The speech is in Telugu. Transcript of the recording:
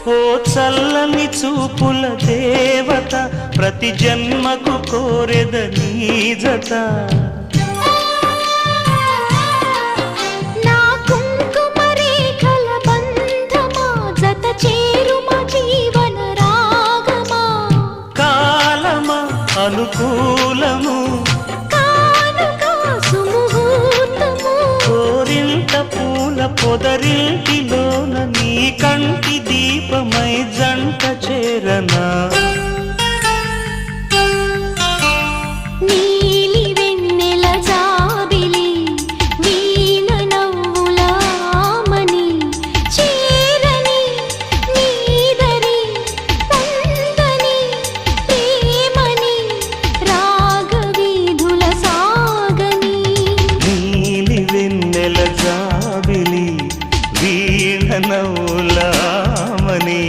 ఓ చల్లని చూపుల దేవత, ప్రతి జన్మకు కోరెద నీ జత. నా కుంకుమ రేఖల బంధమా, జత చేరుమ జీవన రాగమా. కాలమా అనుకూలము, కానుక సుముహూర్తము. కోరింట పూల పొదరింటిలోన నీ కంటి దీపమై జంట చేరనా. నీలి వెన్నెల జాబిలి, వీణ నవ్వుల ఆమని. చేరని నీదరి పొందని ప్రేమని, రాగవీధుల సాగని. నీలి వెన్నెల జాబిలి, వీణ నవ్వులామని,